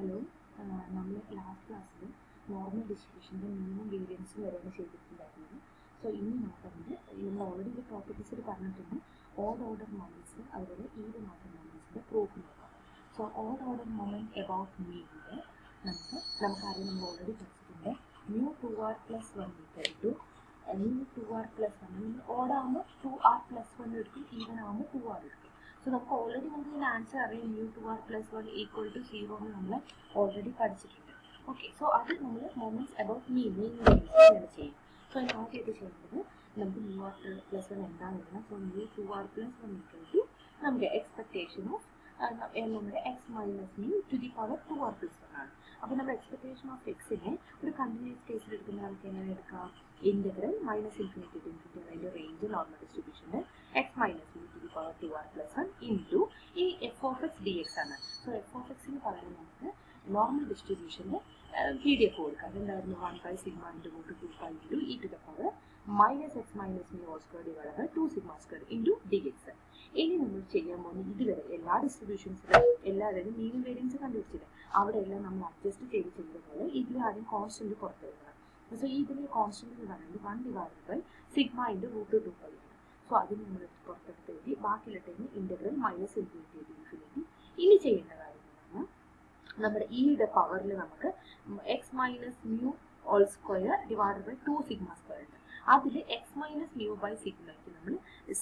Hello, നമ്മൾ last ക്ലാസ്സിൽ normal ഡിസ്ട്രിബ്യൂഷൻ്റെ മീനും വേരിയൻസും വരെയാണ് ചെയ്തിട്ടുണ്ടായിരുന്നത്. സോ ഇനി നോക്കുന്നത് നമ്മൾ ഓൾറെഡി ഒരു പ്രോപ്പർട്ടീസിൽ പറഞ്ഞിട്ടുണ്ട് ഓഡ് ഓർഡർ മൊമെൻറ്റ്സ് അതുപോലെ ഈവൻ ഓർഡർ മൊമെൻറ്റ്സിൻ്റെ പ്രൂഫ് നോക്കാം. So odd order moment about മീനിൻ്റെ നമുക്കറിയാം, നമ്മൾ ഓൾറെഡി പഠിച്ചിട്ടുണ്ട് mu 2r + 1 equal to mu 2r + 1. നമ്മൾ ഓടാകുമ്പോൾ 2r + 1 എടുക്കും, ഈവൻ ആകുമ്പോൾ 2r എടുക്കും. സോ നമുക്ക് ഓൾറെഡി ഇതിൻ്റെ ആൻസർ അറിയാം, മ്യൂ 2r + 1 ഈക്വൽ ടു 0 എന്ന് നമ്മൾ ഓൾറെഡി പഠിച്ചിട്ടുണ്ട്. ഓക്കെ, സോ അത് നമ്മൾ മൊമെൻറ്റ്സ് എബൌട്ട് മീൻ ഇങ്ങനെ ചെയ്യും. സോ അതിന് ആദ്യമായിട്ട് ചെയ്യുന്നത് നമുക്ക് മ്യൂ r + 1 എന്താണെന്ന് എഴുതാം. So mu 2r + 1 equal to നമുക്ക് എക്സ്പെക്ടേഷൻ ഓഫ് നമ്മുടെ x minus mu to the power 2r + 1 ആണ്. അപ്പോൾ നമ്മുടെ എക്സ്പെക്ടേഷൻ ഓഫ് എക്സിനെ ഒരു കണ്ടിന്യൂസ് കേസിൽ എടുക്കുന്ന നമുക്ക് എങ്ങനെ എടുക്കാം? ഇന്റഗ്രൽ -∞ to ∞ അതിൻ്റെ റേഞ്ച് നോർമൽ ഡിസ്ട്രിബ്യൂഷൻ്റെ X minus mu to the power 2r + 1 into ഈ F of X D X ആണ്. സോ എഫ് ഓഫ് എക്സിന് പകരം നമുക്ക് നോർമൽ ഡിസ്ട്രിബ്യൂഷൻ്റെ PDF കൊടുക്കാം. അതെന്തായിരുന്നു? 1/σ × √2π × e to the power -x - μ² / 2σ² × dx. ഇനി നമ്മൾ ചെയ്യാൻ പോകുന്നത് ഇതുവരെ എല്ലാ ഡിസ്ട്രിബ്യൂഷൻസിലും എല്ലാവരും മീനും വേരിയൻസ് കണ്ടുപിടിച്ചില്ല. അവിടെയെല്ലാം നമ്മൾ അഡ്ജസ്റ്റ് ചെയ്ത പോലെ ഇതിൽ ആദ്യം കോൺസ്റ്റന്റ് പുറത്തെടുക്കണം. സോ ഇതിലെ കോൺസ്റ്റന്റ് എന്ന് പറയുന്നത് 1/σ × √2π ആണ്. സോ അതിന് നമ്മൾ പുറത്തെടുത്ത് എഴുതി ബാക്കിയുള്ള ടൈം ഇന്റഗ്രൽ -∞ to ∞. ഇനി ചെയ്യേണ്ട കാര്യം എന്ന് പറഞ്ഞാൽ നമ്മുടെ ഈയുടെ പവറിൽ നമുക്ക് X minus mu all square / 2σ² ഉണ്ട്. അതിൽ എക്സ് മൈനസ് മ്യൂ ബൈ സിഗ്മയ്ക്ക് നമ്മൾ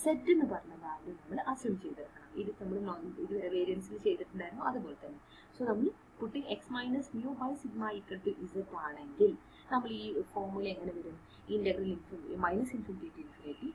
സെറ്റ് എന്ന് പറഞ്ഞ വാല്യൂ നമ്മൾ അസ്യൂം ചെയ്തെടുക്കണം. ഇത് നമ്മൾ ഇതുവരെ വേരിയൻസിൽ ചെയ്തിട്ടുണ്ടായിരുന്നു, അതുപോലെ തന്നെ. സോ നമ്മൾ putting x minus mu by sigma equal to z ആണെങ്കിൽ നമ്മൾ ഈ ഫോർമുല എങ്ങനെ വരും? Integral -∞ to ∞.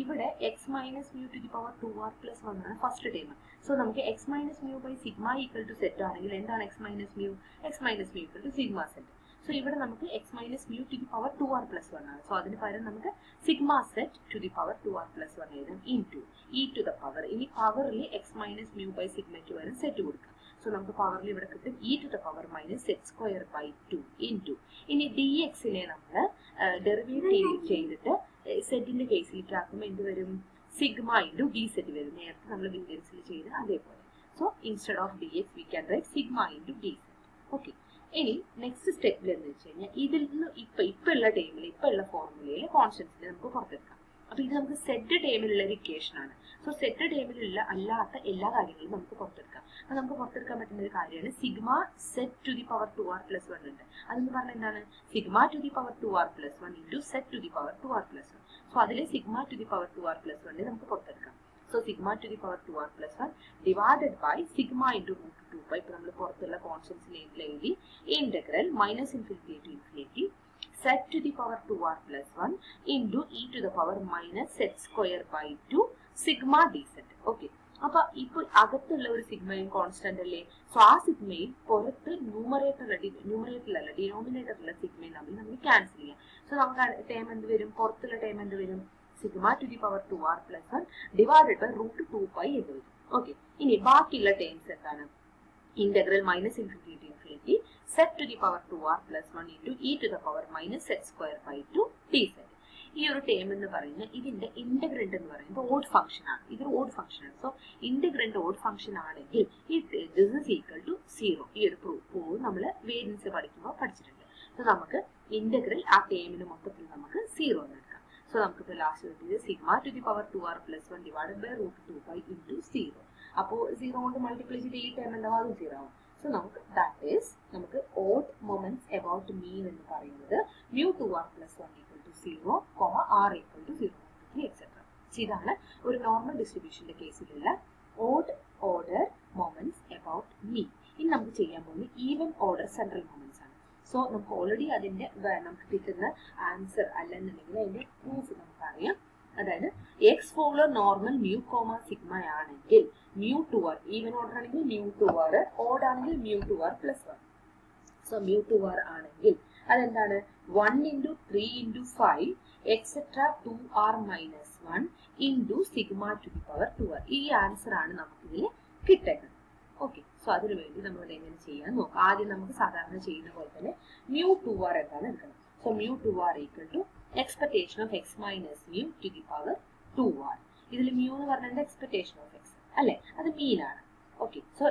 ഇവിടെ x minus mu to the power 2r + 1 ആണ് ഫസ്റ്റ് ടൈം. സോ നമുക്ക് X minus mu by sigma equal to z ആണെങ്കിൽ എന്താണ് x minus mu? X minus mu equal to sigma z. So ഇവിടെ നമുക്ക് X minus mu to the power 2r + 1 ആണ്. So അതിന് പകരം നമുക്ക് sigma set to the power 2r + 1 എഴുതാം into E to the power. ഇനി പവറിൽ എക്സ് മൈനസ് മ്യൂ ബൈ സിഗ്മയ്ക്ക് പകരം സെറ്റ് കൊടുക്കാം. സോ നമുക്ക് പവറിൽ ഇവിടെ കിട്ടും e to the power -z² / 2 into ഇനി ഡി എക്സിനെ നമ്മൾ ഡെറിവേറ്റീവ് ചെയ്തിട്ട് സെറ്റിന്റെ കേസിലേക്ക് ആക്കുമ്പോൾ എന്ത് വരും? സിഗ്മ × ഡി സെറ്റ് വരും. നേരത്തെ നമ്മൾ വേരിയൻസിൽ ചെയ്ത് അതേപോലെ. So instead of D X we can write sigma × D Z. Okay, ഇനി നെക്സ്റ്റ് സ്റ്റെപ്പിൽ എന്ന് വെച്ച് കഴിഞ്ഞാൽ ഇതിൽ നിന്ന് ഇപ്പൊ ഉള്ള ടൈമിൽ ഇപ്പൊ ഉള്ള ഫോർമുലയിൽ കോൺസ്റ്റൻസിനെ നമുക്ക് പുറത്തെടുക്കാം. അപ്പൊ ഇത് നമുക്ക് സെറ്റ് ടൈമിലുള്ള ഒരു ഇക്വേഷൻ ആണ്. സോ സെറ്റ് ടൈമിലുള്ള അല്ലാത്ത എല്ലാ കാര്യങ്ങളും നമുക്ക് പുറത്തെടുക്കാം. അത് നമുക്ക് പുറത്തെടുക്കാൻ പറ്റുന്ന ഒരു കാര്യമാണ് sigma set to the power 2r + 1 ഉണ്ട്. അതെന്ന് പറഞ്ഞാൽ എന്താണ്? Sigma to the power 2r + 1 into Z to the power 2r + 1. So അതിലെ sigma to the power 2r + 1 നമുക്ക് പുറത്തെടുക്കാം. So sigma to the power 2r + 1 divided by sigma × √2π. ഇപ്പൊ നമ്മൾ പുറത്തുള്ള കോൺസ്റ്റൻസിൽ എഴുതി integral -∞ to ∞ set to the power 2r + 1 into e to the power -z² / 2 sigma dz. Okay, അപ്പൊ ഇപ്പൊ അകത്തുള്ള ഒരു സിഗ്മയും കോൺസ്റ്റന്റ് അല്ലേ? സോ ആ സിഗ്മയും പുറത്ത് ന്യൂമറേറ്ററിലല്ല ഡിനോമിനേറ്ററിലുള്ള സിഗ്മയും നമ്മൾ ക്യാൻസൽ ചെയ്യാം. സോ നമുക്ക് ടേം എന്ത് വരും? പുറത്തുള്ള ടേം എന്ത് വരും? Sigma to the power 2r + 1 divided by √2π എന്ന് വരും. ഓക്കെ, ഇനി ബാക്കിയുള്ള ടേംസ് എന്താണ്? Integral -∞ to ∞ set to the power 2r + 1 into e to the power -z² / 2 dz. ഈ ഒരു ടേം എന്ന് പറയുന്നത് ഇതിന്റെ ഇന്റഗ്രന്റ് എന്ന് പറയുന്നത് ഓഡ് ഫംഗ്ഷൻ ആണ്. ഇതൊരു ഓഡ് ഫംഗ്ഷൻ ആണ്. സോ ഇന്റഗ്രന്റ് ഓഡ് ഫംഗ്ഷൻ ആണെങ്കിൽ ദിസ് ഈസ് ഈക്വൽ ടു 0. ഈ ഒരു പ്രൂഫ് നമ്മൾ വേരിയൻസ് പഠിക്കുമ്പോൾ പഠിച്ചിട്ടുണ്ട്. സോ നമുക്ക് ഇന്റഗ്രൽ ആ ടേമിന് മൊത്തത്തിൽ നമുക്ക് 0 എന്ന് എടുക്കാം. സോ നമുക്ക് ലാസ്റ്റ് കിട്ടിയത് sigma to the power 2r + 1 divided by √2π into 0. അപ്പോൾ 0 കൊണ്ട് മൾട്ടിപ്ലൈ ചെയ്ത് ഈ ടേം എന്താവും? അതും 0 ആവും. സോ നമുക്ക് ഓഡ് മൊമെന്റ്സ് എബൌട്ട് മീൻ എന്ന് പറയുന്നത് മ്യൂ 2r + 1 = 0, r = 0, 3 etc. ഇതാണ് ഒരു നോർമൽ ഡിസ്ട്രിബ്യൂഷന്റെ കേസിലുള്ള odd order moments about mean. ഇനി നമുക്ക് ചെയ്യാൻ പോകുന്നത് ഈവൻ ഓർഡർ സെൻട്രൽ മൊമെന്റ്സ് ആണ്. സോ നമുക്ക് ഓൾറെഡി അതിന്റെ നമുക്ക് കിട്ടുന്ന ആൻസർ അല്ലെന്നുണ്ടെങ്കിൽ അതിന്റെ പ്രൂഫ് നമുക്കറിയാം. അതായത് X follow normal mu sigma ആണെങ്കിൽ മ്യൂ 2r, ഈവൻ ഓർഡർ ആണെങ്കിൽ മ്യൂ 2r, ഓഡ് ആണെങ്കിൽ mu 2r + 1. So mu 2r ആണെങ്കിൽ അതെന്താണ്? 1 × 3 × 5 etc. 2r - 1 into sigma to the power 2r. ഈ ആൻസർ ആണ് നമുക്കിതിൽ കിട്ടേണ്ടത്. ഓക്കെ, സോ അതിനു വേണ്ടി നമ്മൾ എങ്ങനെ ചെയ്യാൻ നോക്കാം. ആദ്യം നമുക്ക് സാധാരണ ചെയ്യുന്ന പോലെ തന്നെ മ്യൂ 2r എന്താണ് എടുക്കണം. So mu 2r = expectation of x minus mu to the power 2r. ഇതിൽ മ്യൂ എന്ന് പറഞ്ഞാൽ എക്സ്പെക്ടേഷൻ ഓഫ് എക്സ് അല്ലെ, അത് മീനാണ്. ഓക്കെ. സോ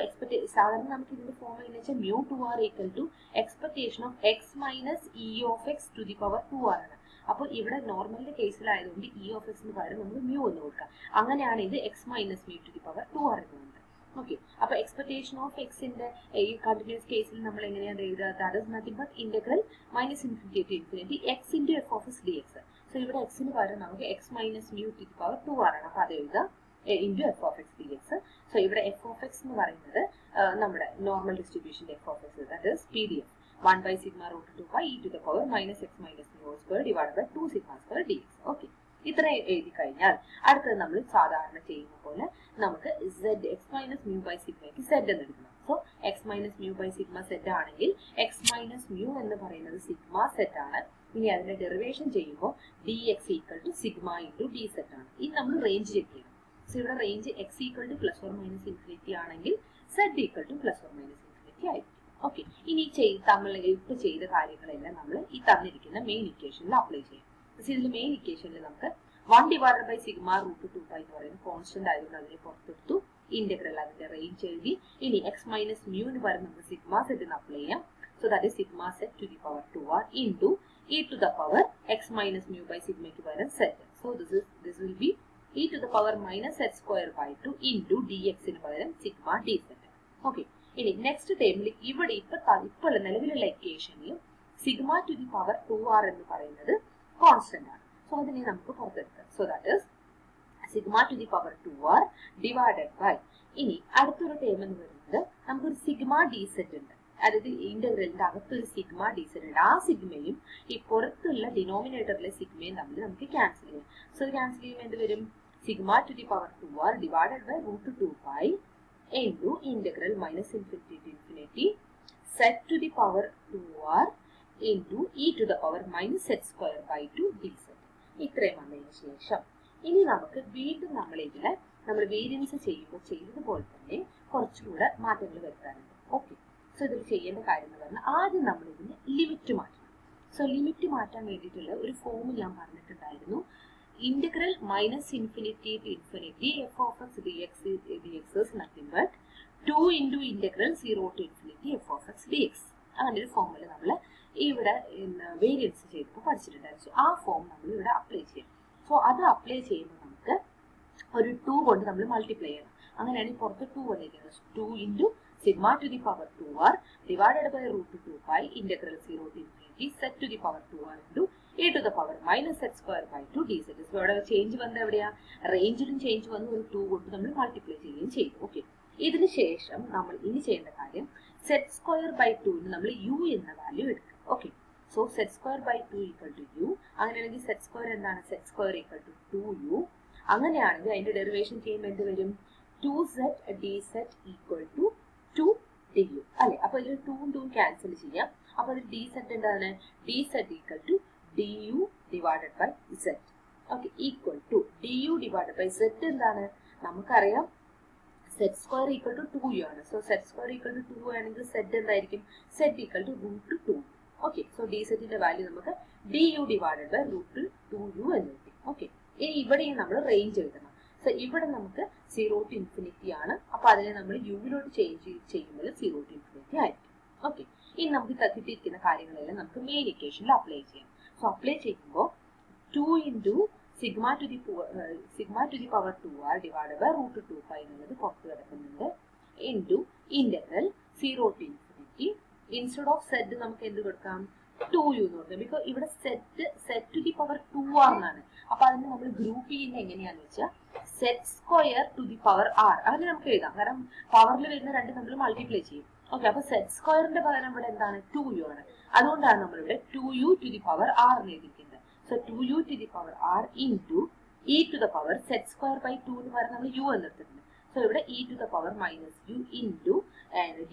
സാധാരണ നമുക്ക് ഇതിന്റെ ഫോം എന്ന് വെച്ചാൽ mu 2r equal to expectation of x minus e of x to the power 2r ആണ്. അപ്പോൾ ഇവിടെ നോർമലിന്റെ കേസിലായതുകൊണ്ട് ഇ ഓഫ് എക്സിന് പകരം നമുക്ക് മ്യൂ എന്ന് കൊടുക്കാം. അങ്ങനെയാണ് ഇത് X minus mu to the power 2r എന്നുണ്ട്. ഓക്കെ. അപ്പൊ എക്സ്പെക്ടേഷൻ ഓഫ് എക്സിന്റെ ഈ കണ്ടിന്യൂസ് കേസിൽ നമ്മൾ എങ്ങനെയാണ് എഴുതുക? That is nothing but integral minus infinity to infinity X into F of X D X. So ഇവിടെ എക്സിന് പകരം നമുക്ക് X minus mu to the power 2r ആണ്. അപ്പൊ അത് എഴുതുക into F of X D X. So ഇവിടെ F of X എന്ന് പറയുന്നത് നമ്മുടെ നോർമൽ ഡിസ്ട്രിബ്യൂഷന്റെ F of X, that is P D F 1 by sigma root 2 pi e to the power minus x minus mu whole square divided by 2 sigma square dx. Okay. ഇത്ര എഴുതി കഴിഞ്ഞാൽ അടുത്തത് നമ്മൾ സാധാരണ ചെയ്യുന്ന പോലെ നമുക്ക് z x minus mu by sigmയ്ക്ക് z എന്ന് എടുക്കണം. So x minus mu by sigma z ആണെങ്കിൽ x minus mu എന്ന് പറയുന്നത് sigma z ആണ്. ഇനി അതിന്റെ ഡെറിവേഷൻ ചെയ്യുമ്പോൾ dx equal to sigma into d z ആണ്. ഇനി നമ്മൾ റേഞ്ച് ചെക്ക് ചെയ്യണം. സോ ഇവിടെ range x equal to plus or minus infinity ആണെങ്കിൽ z equal to plus or minus infinity ആയിരിക്കും. ഓക്കെ. ഇനി നമ്മൾ ഇപ്പൊ ചെയ്ത കാര്യങ്ങളെല്ലാം നമ്മൾ ഈ തന്നിരിക്കുന്ന മെയിൻ ഇക്വേഷനിൽ അപ്ലൈ ചെയ്യും. ഇതിൽ മെയിൻ ഇക്വേഷനിൽ നമുക്ക് 1 divided by sigma root 2 pi എന്ന് പറയുന്നത് കോൺസ്റ്റന്റ് ആയതുകൊണ്ട് അതിനെ പുറത്തെടുത്തു. ഇന്റഗ്രൽ അതിന്റെ റേഞ്ച് എഴുതി. ഇനി എക്സ് മൈനസ് മ്യൂന്ന് പകരം നമുക്ക് സിഗ്മ സെറ്റ് അപ്ലൈ ചെയ്യാം. So that is sigma set to the power 2r into E to the power X minus mu by സിഗ്മയ്ക്ക് പകരം Z. So this will be E to the power minus Z square by 2 into D എക്സിന് പകരം sigma D Z. Okay. ഇനി next ടേമിൽ ഇവിടെ ഇപ്പൊ നിലവിലുള്ള ഇക്വേഷനിൽ sigma to the power 2r എന്ന് പറയുന്നത് കോൺസ്റ്റന്റ് ആണ്. സോ അതിനെ നമുക്ക് പുറത്തെടുക്കാം. So that is sigma to the power 2r divided by, ഇനി അടുത്തൊരു ടേം എന്ന് പറയുന്നത് നമുക്കൊരു സിഗ്മ ഡി സെറ്റ് ഉണ്ട്. അതായത് ഇന്റഗ്രലിന്റെ അകത്തൊരു സിഗ്മ ഡി സെറ്റ് ഉണ്ട്. ആ സിഗ്മയും ഈ പുറത്തുള്ള ഡിനോമിനേറ്ററിലെ സിഗ്മയും തമ്മിൽ നമുക്ക് ക്യാൻസൽ ചെയ്യാം. സോ ക്യാൻസൽ ചെയ്യുമ്പോൾ എന്ത് വരും? Sigma to the power 2r divided by root 2 pi into integral minus infinity to infinity z to the power 2r into e to the power minus z square by 2 dz. ഇത്രയും വന്നതിന് ശേഷം ഇനി നമുക്ക് വീണ്ടും നമ്മൾ വേരിയൻസ് ചെയ്യുമ്പോൾ ചെയ്തതുപോലെ തന്നെ കുറച്ചുകൂടെ മാറ്റങ്ങൾ വരുത്താനുണ്ട്. ഓക്കെ. സോ ഇതിൽ ചെയ്യേണ്ട കാര്യം എന്ന് പറഞ്ഞാൽ ആദ്യം നമ്മൾ ഇതിന് ലിമിറ്റ് മാറ്റണം. സോ ലിമിറ്റ് മാറ്റാൻ വേണ്ടിയിട്ടുള്ള ഒരു ഫോം ഞാൻ പറഞ്ഞിട്ടുണ്ടായിരുന്നു. Integral minus infinity to infinity f of x dx is nothing but 2 into integral 0 to infinity f of x dx. അങ്ങനെ ഒരു ഫോമിൽ നമ്മൾ ഇവിടെ വേരിയൻസ് ചെയ്തപ്പോൾ പഠിച്ചിട്ടുണ്ടായിരുന്നു. സോ ആ ഫോം നമ്മൾ ഇവിടെ അപ്ലൈ ചെയ്യും. സോ അത് അപ്ലൈ ചെയ്യുമ്പോൾ നമുക്ക് ഒരു 2 കൊണ്ട് നമ്മൾ മൾട്ടിപ്ലൈ ചെയ്യണം. അങ്ങനെയാണ് പുറത്ത് 2 വന്നിരിക്കുന്നത്. 2 into sigma to the power 2r divided by root 2 pi integral 0 to infinity z to the power 2r into e to the power minus z square by 2 dz. So ഇവിടെ ചേഞ്ച് വന്നത് എവിടെയാ? റേഞ്ചിലും change വന്ന് ഒരു 2 കൊണ്ട് നമ്മൾ multiply ചെയ്യുകയും ചെയ്യും. Okay. ഇതിന് ശേഷം നമ്മൾ ഇനി ചെയ്യേണ്ട കാര്യം z സ്ക്വയർ ബൈ 2 നമ്മൾ u എന്ന വാല്യൂ എടുക്കുക. Okay. So z square by 2 equal to u. അങ്ങനെയാണെങ്കിൽ z സ്ക്വയർ എന്താണ്? z square equal to 2u. അങ്ങനെയാണെങ്കിൽ അതിന്റെ ഡെറിവേഷൻ ചെയ്യുമ്പോൾ എന്ത് വരും? 2z dz equal to 2du അല്ലെ? അപ്പൊ ഇതിൽ 2 2 ക്യാൻസൽ ചെയ്യാം. അപ്പൊ അതിൽ dz എന്താണ്? dz equal to du divided by z. Okay. Equal to du divided by z എന്താണ്? നമുക്കറിയാം z square equal to 2u ആണ്. So z square equal to 2 ആണെങ്കിൽ z എന്തായിരിക്കും? z equal to root 2. Okay. So dzന്റെ value നമുക്ക് du divided by root 2u എന്ന് കിട്ടി. Okay. ഇനി ഇവിടെയും നമ്മൾ റേഞ്ച് എഴുതണം. സോ ഇവിടെ നമുക്ക് 0 to ഇൻഫിനിറ്റി ആണ്. അപ്പൊ അതിനെ നമ്മൾ യുവിലോട്ട് ചേഞ്ച് ചെയ്യുമ്പോൾ 0 to ഇൻഫിനിറ്റി ആയിരിക്കും. ഓക്കെ. ഇനി നമുക്ക് കിട്ടിയിരിക്കുന്ന കാര്യങ്ങളെല്ലാം നമുക്ക് മെയിൻ ഇക്വേഷനിൽ അപ്ലൈ ചെയ്യാം. സോ അപ്ലൈ ചെയ്യുമ്പോൾ 2 into sigma to the power 2r divide by root 2 pi എന്നുള്ളത് പുറത്ത് കിടക്കുന്നുണ്ട്. Into integral 0 to infinity instead of z നമുക്ക് എന്ത് കൊടുക്കാം? 2u എന്ന് കൊടുക്കാം. ബിക്കോസ് ഇവിടെ set to the power 2r എന്നാണ്. അപ്പൊ അതിന് നമ്മൾ ഗ്രൂപ്പ് ചെയ്യുന്നത് എങ്ങനെയാന്ന് വെച്ചാൽ set square two the power r അങ്ങനെ നമുക്ക് എഴുതാം. കാരണം പവറിൽ വരുന്ന രണ്ട് നമ്മൾ മൾട്ടിപ്ലൈ ചെയ്യും. ഓക്കെ. അപ്പൊ സെറ്റ് സ്ക്വയറിന്റെ പകരം ഇവിടെ എന്താണ്? 2u ആണ്. അതുകൊണ്ടാണ് നമ്മളിവിടെ 2u to the power r എന്ന് എഴുതിയിരിക്കുന്നത്. So 2u to the power r into E to the power z square by 2 എന്ന് പറഞ്ഞാൽ നമ്മൾ u എന്ന് എടുത്തിട്ടുണ്ട്. സോ ഇവിടെ e to the power minus u into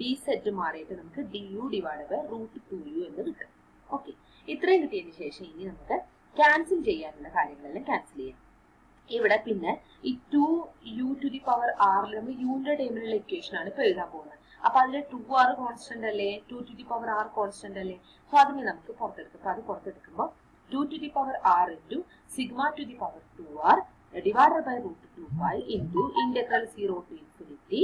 d z മാറിയിട്ട് നമുക്ക് du divide by root 2u എന്ന് കിട്ടും. ഓക്കെ. ഇത്രയും കിട്ടിയതിന് ശേഷം ഇനി നമുക്ക് ക്യാൻസൽ ചെയ്യാനുള്ള കാര്യങ്ങളെല്ലാം ക്യാൻസൽ ചെയ്യാം. ഇവിടെ പിന്നെ ഈ 2u to the power r നമ്മൾ യുവിന്റെ ടേമിലുള്ള ഇക്വേഷൻ ആണ് ഇപ്പൊ എഴുതാൻ പോകുന്നത്. അപ്പൊ അതിൽ 2r കോൺസ്റ്റന്റ് അല്ലേ? 2 to the power r constant അല്ലേ? സോ അതിനെ നമുക്ക് പുറത്തെടുക്കാം. അപ്പൊ അത് പുറത്തെടുക്കുമ്പോൾ 2 to the power r into sigma to the power 2r divided by root 2 pi into integral 0 to infinity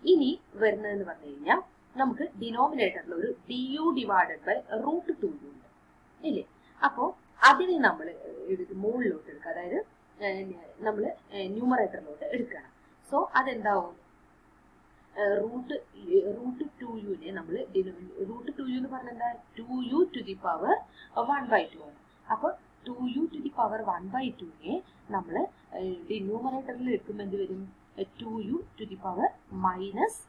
ഇനി വരുന്നതെന്ന് പറഞ്ഞു കഴിഞ്ഞാൽ നമുക്ക് ഡിനോമിനേറ്ററിൽ ഒരു du ഡിവൈഡഡ് ബൈ √2u ഉണ്ട് ഇല്ലേ. അപ്പോൾ അതിനെ നമ്മൾ മുകളിലോട്ട് എടുക്കുക, അതായത് നമ്മൾ ന്യൂമറേറ്ററിലോട്ട് എടുക്കണം. സോ അതെന്താവും, √2u നമ്മൾ √2u എന്ന് പറഞ്ഞാൽ എന്താ, 2u ടു ദി പവർ 1/2 ആണ്. അപ്പോൾ 2u ടു ദി പവർ 1/2നെ നമ്മൾ ന്യൂമറേറ്ററിൽ എടുക്കുമ്പോൾ എന്ത് വരും, 2u to the power minus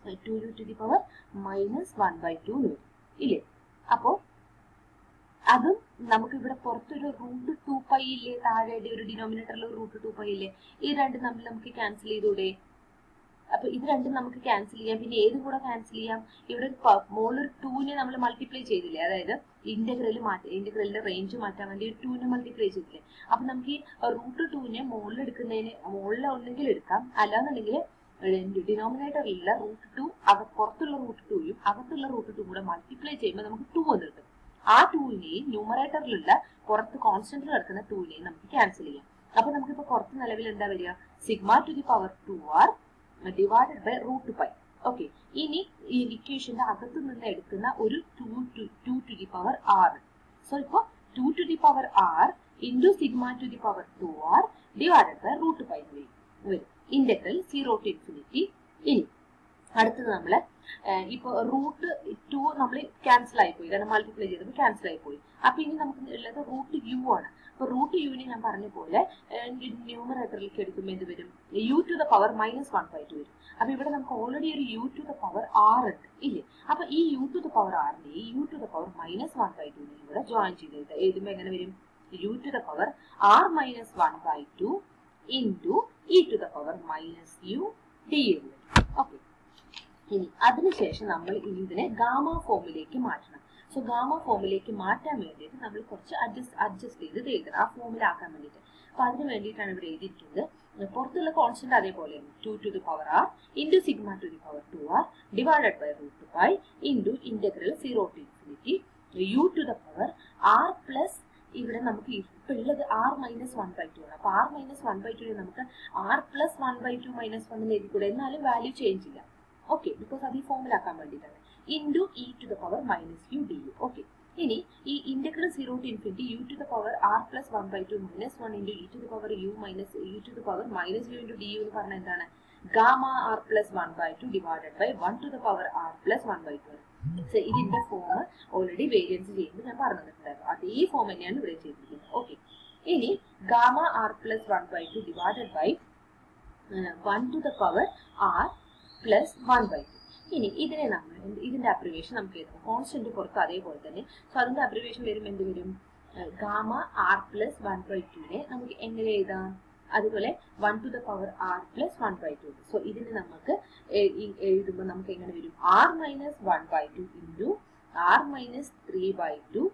1/2 എന്ന് വരും ഇല്ലേ. അപ്പോൾ അതും നമുക്ക് ഇവിടെ പുറത്തൊരു √2π ഇല്ലേ, താഴെ ഒരു ഡിനോമിനേറ്ററിൽ √2π ഇല്ലേ, ഈ രണ്ടും തമ്മിൽ നമുക്ക് ക്യാൻസൽ ചെയ്തൂടെ. അപ്പൊ ഇത് രണ്ടും നമുക്ക് ക്യാൻസൽ ചെയ്യാം. പിന്നെ ഏതും കൂടെ ക്യാൻസൽ ചെയ്യാം, ഇവിടെ മുകളിൽ 2നെ നമ്മൾ മൾട്ടിപ്ലൈ ചെയ്തില്ലേ, അതായത് ഇന്റഗ്രലിന്റെ റേഞ്ച് മാറ്റാൻ വേണ്ടി ഒരു 2നെ മൾട്ടിപ്ലൈ ചെയ്തില്ലേ. അപ്പൊ നമുക്ക് ഈ √2നെ മുകളിൽ എടുക്കുന്നതിന് മുകളിൽ ഒന്നെങ്കിൽ എടുക്കാം, അല്ലാന്നുണ്ടെങ്കിൽ ഡിനോമിനേറ്ററിലുള്ള √2 പുറത്തുള്ള √2യും അകത്തുള്ള √2 കൂടെ മൾട്ടിപ്ലൈ ചെയ്യുമ്പോൾ നമുക്ക് 2 എന്ന് കിട്ടും. ആ 2നെയും ന്യൂമറേറ്ററിലുള്ള പുറത്ത് കോൺസ്റ്റന്റിൽ കിടക്കുന്ന 2നെയും നമുക്ക് ക്യാൻസൽ ചെയ്യാം. അപ്പൊ നമുക്കിപ്പോ പുറത്ത് നിലവിൽ എന്താ വരിക, sigma to the power 2r divided by √2π. Okay, ഇനി ഈ ഇക്വേഷന്റെ അകത്ത് നിന്ന് എടുക്കുന്ന ഒരു 2 ടു ദി പവർ r. സോ ഇപ്പൊ 2 to the power r into sigma to the power 2r divided by √2π വരും. Integral 0 to infinity. ഇനി അടുത്തത് നമ്മള് ഇപ്പൊ √2 നമ്മൾ ക്യാൻസൽ ആയിപ്പോയി, കാരണം മൾട്ടിപ്ലൈ ചെയ്തപ്പോൾ ക്യാൻസൽ ആയിപ്പോയി. അപ്പൊ ഇനി നമുക്ക് ഉള്ളത് √u ആണ്. അപ്പൊ √uനെ ഞാൻ പറഞ്ഞ പോലെ ന്യൂമറേറ്ററിലേക്ക് എടുക്കുമ്പോൾ എന്ത് വരും, u ടു ദ പവർ -1/2 വരും. അപ്പൊ ഇവിടെ നമുക്ക് ഓൾറെഡി ഒരു u to the power r ഉണ്ട് ഇല്ലേ. അപ്പൊ ഈ u ടു ദ പവർ r-നെ u ടു ദ പവർ -1/2 ഇവിടെ ജോയിൻ ചെയ്ത് എഴുതുമ്പോൾ എങ്ങനെ വരും, u to the power r-1/2 into e to the power -u du. Okay, ഇനി അതിനുശേഷം നമ്മൾ ഇതിനെ ഗാമ ഫോമിലേക്ക് മാറ്റണം. സോ ഗാമ ഫോമിലേക്ക് മാറ്റാൻ വേണ്ടിയിട്ട് നമ്മൾ കുറച്ച് അഡ്ജസ്റ്റ് ചെയ്ത് എഴുതണം, ആ ഫോമിലാക്കാൻ വേണ്ടിയിട്ട്. അപ്പൊ അതിന് വേണ്ടിയിട്ടാണ് ഇവിടെ എഴുതിയിട്ടുള്ളത്. പുറത്തുള്ള കോൺസ്റ്റന്റ് അതേപോലെ 2 to the power r into sigma to the power 2r divided by √2π into integral 0 to infinity u to the power r plus ഇവിടെ നമുക്ക് ഇപ്പൊ ഉള്ളത് r-1/2 ആണ്. അപ്പൊ r-1/2 നമുക്ക് r+1/2 - 1 എന്ന് എഴുതിക്കൂടെ, എന്നാലും വാല്യൂ ചേഞ്ച് ചെയ്യാം. ഓക്കെ, ബിക്കോസ് അത് ഈ ഫോമിലാക്കാൻ വേണ്ടിയിട്ടാണ്. Into e to the power -u du. Okay, ഇനി ഈ integral 0 to infinity u to the power r+1/2 - 1 into e to the power u to the power -u into du എന്ന് പറഞ്ഞാൽ എന്താണ്, gamma r+1/2 divided by 1 to the power r+1/2. ഇതിന്റെ form already variance ചെയ്യുമ്പോൾ ഞാൻ പറഞ്ഞു തന്നിട്ടുണ്ടായിരുന്നു, അതേ form തന്നെയാണ് ഇവിടെ ചെയ്തിരിക്കുന്നത്. ഓക്കെ, ഇനി gamma r+1/2 divided by 1 to the power r+1/2. ഇനി ഇതിനെ നമ്മൾ ഇതിന്റെ അബ്രിവേഷൻ നമുക്ക് എഴുതാം, കോൺസ്റ്റന്റ് പുറത്ത് അതേപോലെ തന്നെ. സോ അതിന്റെ അബ്രിവേഷൻ വരുമ്പോൾ എന്ത് വരും, ഗാമ r+1/2നെ നമുക്ക് എങ്ങനെ എഴുതാം, അതുപോലെ 1 to the power r+1/2. So ഇതിന് നമുക്ക് എഴുതുമ്പോൾ നമുക്ക് എങ്ങനെ വരും, r-1/2 into r-3/2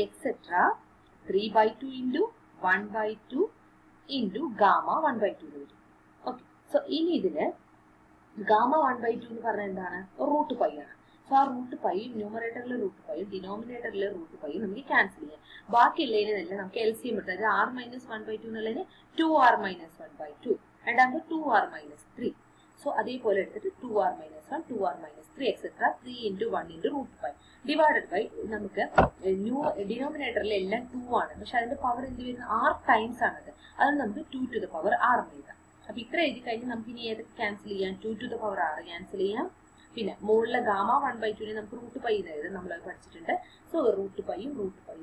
etcetera 3/2 into 1/2 into gamma 1/2 വരും. ഓക്കെ, സോ ഇനി ഇതിന് ഗാമ 1/2 എന്ന് പറഞ്ഞാൽ എന്താണ്, √π ആണ്. സോ ആ √π ന്യൂമറേറ്ററിലെ √π ഡിനോമിനേറ്ററിലെ √π നമുക്ക് ക്യാൻസൽ ചെയ്യാം. ബാക്കിയുള്ളതിനെല്ലാം നമുക്ക് LCM എടുത്താൽ r-1/2 എന്നുള്ളതിന് 2r-1/2 രണ്ടാമത് 2r-3. സോ അതേപോലെ എടുത്തിട്ട് 2r-1 2r-3 etcetera 3 into 1 into √π divided by നമുക്ക് ഡിനോമിനേറ്ററിൽ എല്ലാം 2 ആണ്, പക്ഷെ അതിന്റെ പവർ എന്ത് വരുന്നത് r ടൈംസ് ആണത്. അത് നമുക്ക് 2 ടു ദ പവർ r എഴുതാം. അപ്പൊ ഇത്ര എഴുതി കഴിഞ്ഞാൽ നമുക്ക് ഇനി ഏതൊക്കെ ക്യാൻസൽ ചെയ്യാം, 2 to the power r cancel ചെയ്യാം. പിന്നെ മുകളിലെ ഗാമ 1/2നെ നമുക്ക് √π എഴുതാം, നമ്മൾ അത് പഠിച്ചിട്ടുണ്ട്. സോ √πയും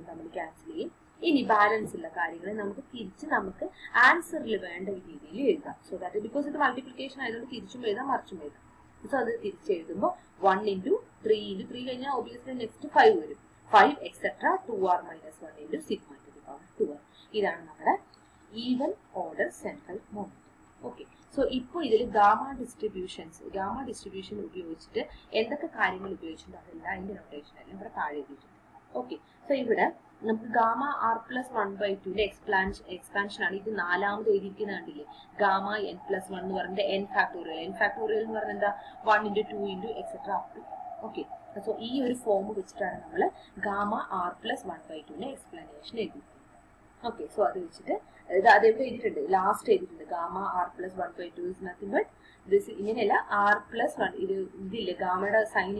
തമ്മിൽ ക്യാൻസൽ ചെയ്യും. ഇനി ബാലൻസ് ഉള്ള കാര്യങ്ങൾ നമുക്ക് തിരിച്ച് നമുക്ക് ആൻസറിൽ വേണ്ട രീതിയിൽ എഴുതാം. സോ ദാറ്റ് ബിക്കോസ് ഇത് മൾട്ടിപ്ലിക്കേഷൻ ആയതുകൊണ്ട് തിരിച്ചും എഴുതാം മറിച്ചും എഴുതാം. സോ അത് തിരിച്ചെഴുതുമ്പോൾ 1 ഇൻറ്റു 3 ഇൻറ്റു 3 കഴിഞ്ഞാൽ ഒബിയസ്ലി നെക്സ്റ്റ് 5 വരും. 5 etcetera 2r-1 into sigma to the power 2r. ഇതാണ് നമ്മുടെ even order central moment. Okay, so ഇപ്പോൾ ഇതിൽ ഗാമ ഡിസ്ട്രിബ്യൂഷൻ ഉപയോഗിച്ചിട്ട് എന്തൊക്കെ കാര്യങ്ങൾ ഉപയോഗിച്ചിട്ടുണ്ട് അതെല്ലാം അതിന്റെ നൊട്ടേഷൻ എല്ലാം ഇവിടെ താഴെ എഴുതിയിട്ടുണ്ട്. ഓക്കെ, സോ ഇവിടെ നമുക്ക് ഗാമ r+1/2ന്റെ എക്സ്പാൻഷൻ ആണ്. ഇത് നാലാമത് എഴുതിയിരിക്കുന്ന കണ്ടില്ലേ, ഗാമ n+1 എന്ന് പറഞ്ഞിട്ട് n ഫാക്ടോറിയൽ എന്ന് പറഞ്ഞാൽ എന്താ 1 into 2 into et cetera up to. Okay, so ഈ ഒരു ഫോം വെച്ചിട്ടാണ് നമ്മൾ ഗാമ r+1/2ന്റെ എക്സ്പ്ലനേഷൻ എഴുതിയിരിക്കുന്നത്. ഓക്കെ, സോ അത് വെച്ചിട്ട് അതെവിടെ എഴുതിയിട്ടുണ്ട്, ലാസ്റ്റ് എഴുതിയിട്ടുണ്ട് gamma r plus 1/2 is nothing but this, ഇങ്ങനെയല്ല ആർ പ്ലസ് 1, ഇതില്ലേ ഗാമയുടെ സൈൻ